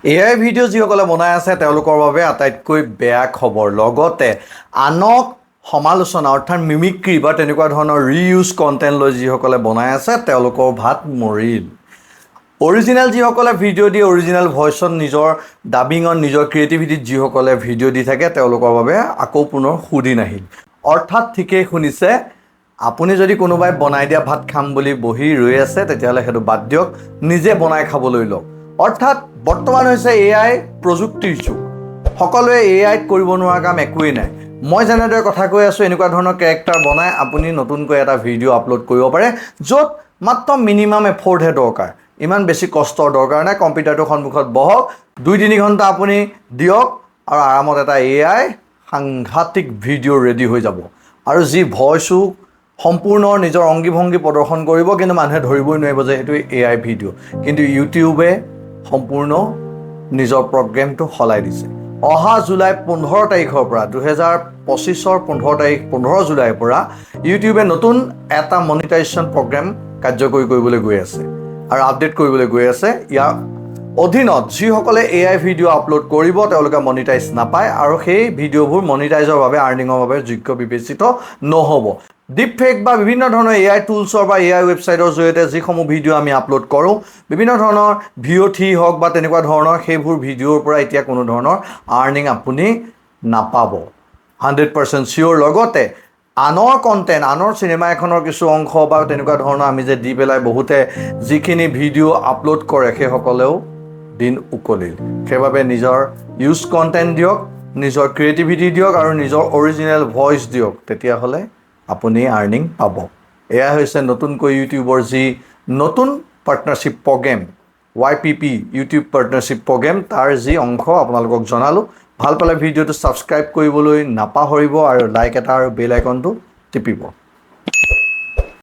AI video' যিসকলে বনাই আছে তেওঁলোকৰ বাবে আটাইতকৈ বেয়া খবৰ লগতে আনক সমালোচনা অৰ্থাৎ মিমিক্ৰি বা তেনেকুৱা ধৰণৰ ৰিইউজ কণ্টেণ্ট লৈ যিসকলে বনাই আছে তেওঁলোকৰ ভাত মৰিল অৰিজিনেল যিসকলে ভিডিঅ' দি অৰিজিনেল ভইচত নিজৰ ডাবিঙত নিজৰ ক্ৰিয়েটিভিটিত যিসকলে ভিডিঅ' দি থাকে তেওঁলোকৰ বাবে আকৌ পুনৰ সুদিন আহিল অৰ্থাৎ ঠিকেই শুনিছে আপুনি যদি কোনোবাই বনাই দিয়া ভাত খাম বুলি বহি ৰৈ আছে তেতিয়াহ'লে সেইটো বাদ দিয়ক নিজে বনাই খাবলৈ লওক অৰ্থাৎ বৰ্তমান হৈছে AI প্ৰযুক্তিৰ যুগ সকলোৱে AIত কৰিব নোৱাৰা কাম একোৱেই নাই মই যেনেদৰে কথা কৈ আছোঁ এনেকুৱা ধৰণৰ কেৰেক্টাৰ বনাই আপুনি নতুনকৈ এটা ভিডিঅ' আপলোড কৰিব পাৰে য'ত মাত্ৰ মিনিমাম এফৰ্টহে দৰকাৰ ইমান বেছি কষ্টৰ দৰকাৰ নাই কম্পিউটাৰটোৰ সন্মুখত বহক 2-3 ঘণ্টা আপুনি দিয়ক আৰু আৰামত এটা AI সাংঘাতিক ভিডিঅ' ৰেডি হৈ যাব আৰু যি ভইচো সম্পূৰ্ণ নিজৰ অংগী ভংগী প্ৰদৰ্শন কৰিব কিন্তু মানুহে ধৰিবই নোৱাৰিব যে সেইটো AI ভিডিঅ' কিন্তু ইউটিউবে সম্পূৰ্ণ নিজৰ প্ৰগ্ৰেমটো সলাই দিছে অহা জুলাই 15 তাৰিখৰ পৰা 2025ৰ 15 জুলাইৰ পৰা ইউটিউবে নতুন এটা মনিটাইজেশ্যন প্ৰগ্ৰেম কাৰ্যকৰী কৰিবলৈ গৈ আছে আৰু আপডেট কৰিবলৈ গৈ আছে ইয়াৰ অধীনত যিসকলে AI ভিডিঅ' আপলোড কৰিব তেওঁলোকে মনিটাইজ নাপায় আৰু সেই ভিডিঅ'বোৰ মনিটাইজৰ বাবে আৰ্নিঙৰ বাবে যোগ্য বিবেচিত নহ'ব ডিপ ফেক বা বিভিন্ন ধৰণৰ AI টুলছৰ বা AI ৱেবছাইটৰ জৰিয়তে যিসমূহ ভিডিঅ' আমি আপলোড কৰোঁ বিভিন্ন ধৰণৰ VOD হওক বা তেনেকুৱা ধৰণৰ সেইবোৰ ভিডিঅ'ৰ পৰা এতিয়া কোনো ধৰণৰ আৰ্নিং আপুনি নাপাব 100% চিয়'ৰ লগতে আনৰ কণ্টেণ্ট আনৰ চিনেমা এখনৰ কিছু অংশ বা তেনেকুৱা ধৰণৰ আমি যে দি পেলাই বহুতে যিখিনি ভিডিঅ' আপলোড কৰে সেইসকলেও দিন উকলিল সেইবাবে নিজৰ ইউজ কণ্টেণ্ট দিয়ক নিজৰ ক্ৰিয়েটিভিটি দিয়ক আৰু নিজৰ অৰিজিনেল ভইচ দিয়ক তেতিয়াহ'লে আপুনি আৰ্নিং পাব এয়া হৈছে নতুনকৈ ইউটিউবৰ যি নতুন partnership programme YPP YouTube partnership programme তাৰ যি অংশ আপোনালোকক জনালোঁ ভাল পালে ভিডিঅ'টো ছাবস্ক্ৰাইব কৰিবলৈ নাপাহৰিব আৰু লাইক এটা আৰু বেল আইকনটো টিপিব